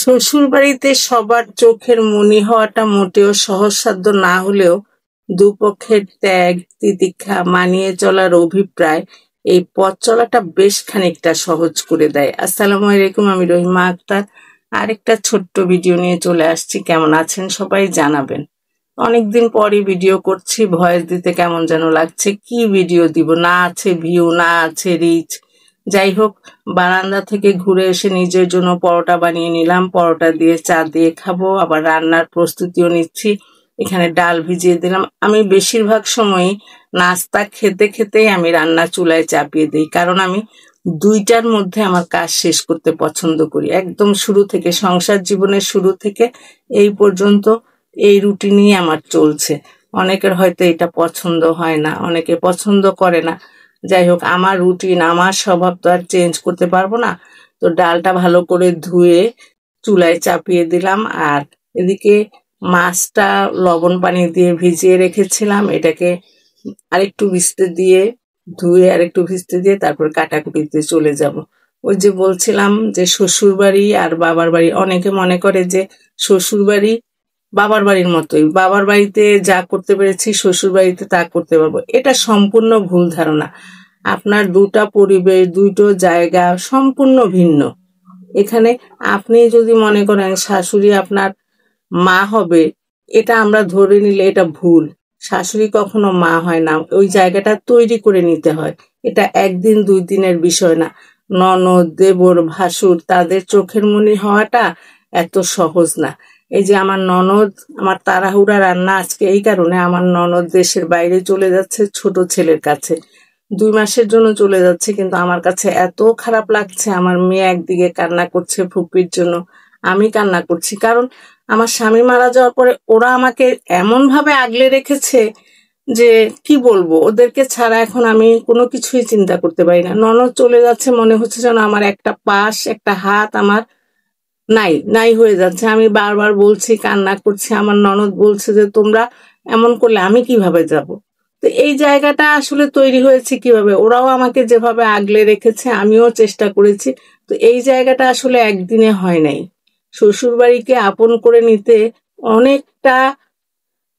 শ্বশুরবাড়িতে সবার চোখের মনি হওয়াটা মোটেও সহজসাধ্য না হলেও দুপক্ষের ত্যাগ, তিতিক্ষা, মানিয়ে চলার অভিপ্রায় এই পথ চলাটা বেশ খানিকটা সহজ করে দেয়। আসসালামু আলাইকুম, আমি রহিমা আক্তার। আরেকটা ছোট্ট ভিডিও নিয়ে চলে আসছি। কেমন আছেন সবাই জানাবেন। অনেকদিন পরই ভিডিও করছি, ভয়েস দিতে কেমন যেন লাগছে। কি ভিডিও দিব, না আছে ভিউ, না আছে রিচ। যাই হোক, বারান্দা থেকে ঘুরে এসে নিজের জন্য পরোটা বানিয়ে নিলাম। পরোটা দিয়ে চা দিয়ে খাবো, আবার রান্নার প্রস্তুতিও নিচ্ছি। এখানে ডাল ভিজিয়ে দিলাম। আমি বেশিরভাগ সময়ই নাস্তা খেতে খেতেই আমি রান্না চুলায় চাপিয়ে দিই, কারণ আমি দুইটার মধ্যে আমার কাজ শেষ করতে পছন্দ করি। একদম শুরু থেকে, সংসার জীবনের শুরু থেকে এই পর্যন্ত এই রুটিনই আমার চলছে। অনেকের হয়তো এটা পছন্দ হয় না, অনেকে পছন্দ করে না। যাই হোক, আমার রুটিন, আমার স্বভাব তো আর চেঞ্জ করতে পারবো না। তো ডালটা ভালো করে ধুয়ে চুলায় চাপিয়ে দিলাম, আর এদিকে মাছটা লবণ পানি দিয়ে ভিজিয়ে রেখেছিলাম। এটাকে আরেকটু ভিজতে দিয়ে, ধুয়ে আরেকটু ভিজতে দিয়ে তারপর কাটাকুটিতে চলে যাব। ওই যে বলছিলাম যে শ্বশুর বাড়ি আর বাবার বাড়ি, অনেকে মনে করে যে শ্বশুর বাড়ি বাবার বাড়ির মতোই, বাবার বাড়িতে যা করতে পেরেছি শ্বশুর বাড়িতে তা করতে পারবো। এটা সম্পূর্ণ ভুল ধারণা। আপনার দুটা পরিবেশ, দুটো জায়গা সম্পূর্ণ ভিন্ন। এখানে আপনি যদি মনে করেন শাশুড়ি আপনার মা হবে, এটা আমরা ধরে নিলে এটা ভুল। শাশুড়ি কখনো মা হয় না, ওই জায়গাটা তৈরি করে নিতে হয়। এটা একদিন দুই দিনের বিষয় না। ননদ, দেবর, ভাসুর, তাদের চোখের মনি হওয়াটা এত সহজ না। এই যে আমার ননদ, আমার তাড়াহুড়া রান্না আজকে এই কারণে, আমার ননদ দেশের বাইরে চলে যাচ্ছে ছোট ছেলের কাছে। 2 মাসের জন্য চলে যাচ্ছে, কিন্তু আমার কাছে এত খারাপ লাগছে। আমার মেয়ে একদিকে কান্না করছে ফুপির জন্য, আমি কান্না করছি, কারণ আমার স্বামী মারা যাওয়ার পরে ওরা আমাকে এমন ভাবে আগলে রেখেছে যে কি বলবো, ওদেরকে ছাড়া এখন আমি কোনো কিছুই চিন্তা করতে পারি না। ননদ চলে যাচ্ছে, মনে হচ্ছে যেন আমার একটা পাশ, একটা হাত আমার নাই নাই হয়ে যাচ্ছে। আমি বারবার বলছি, কান্না করছি। আমার ননদ বলছে যে তোমরা এমন করলে আমি কিভাবে যাব। তো এই জায়গাটা আসলে তৈরি হয়েছে কিভাবে, ওরাও আমাকে যেভাবে আগলে রেখেছে আমিও চেষ্টা করেছি। তো এই জায়গাটা আসলে একদিনে হয় নাই। শ্বশুর বাড়িকে আপন করে নিতে অনেকটা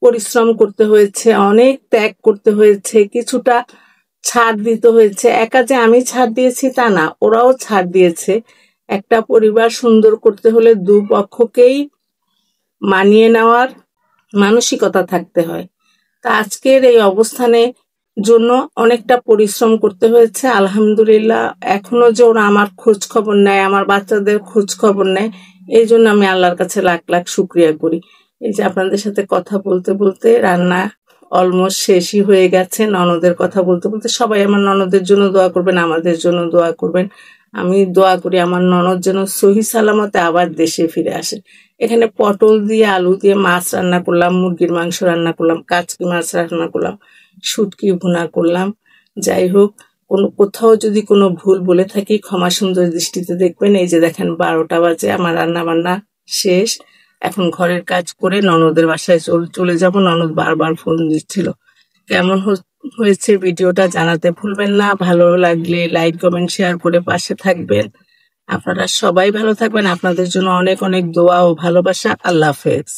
পরিশ্রম করতে হয়েছে, অনেক ত্যাগ করতে হয়েছে, কিছুটা ছাড় দিতে হয়েছে। একা যে আমি ছাড় দিয়েছি তা না, ওরাও ছাড় দিয়েছে। একটা পরিবার সুন্দর করতে হলে দুপক্ষকেই মানিয়ে নেওয়ার মানসিকতা থাকতে হয়। তা আজকের এই অবস্থানে জন্য অনেকটা পরিশ্রম করতে হয়েছে। আলহামদুলিল্লাহ, এখনো যে ওরা আমার খোঁজ খবর নেয়, আমার বাচ্চাদের খোঁজ খবর নেয়, এই জন্য আমি আল্লাহর কাছে লাখ লাখ শুক্রিয়া করি। এই যে আপনাদের সাথে কথা বলতে বলতে রান্না অলমোস্ট শেষই হয়ে গেছে। ননদের কথা বলতে বলতে, সবাই আমার ননদের জন্য দোয়া করবেন, আমাদের জন্য দোয়া করবেন। আমি দোয়া করি আমার ননদ যেন সহি সালামতে আবার দেশে ফিরে আসে। এখানে পটল দিয়ে, আলু দিয়ে মাছ রান্না করলাম, মুরগির মাংস রান্না করলাম, কাচকি মাছ রান্না করলাম, শুটকি ভুনা করলাম। যাই হোক, কোথাও যদি কোনো ভুল বলে থাকি ক্ষমা সুন্দর দৃষ্টিতে দেখবেন। এই যে দেখেন 12টা বাজে, আমার রান্না বান্না শেষ। এখন ঘরের কাজ করে ননদের বাসায় চলে যাব। ননদ বারবার ফোন দিচ্ছিল। কেমন হয়েছে ভিডিওটা জানাতে ভুলবেন না। ভালো লাগলে লাইক, কমেন্ট, শেয়ার করে পাশে থাকবেন। আপনারা সবাই ভালো থাকবেন। আপনাদের জন্য অনেক অনেক দোয়া ও ভালোবাসা। আল্লাহ হাফেজ।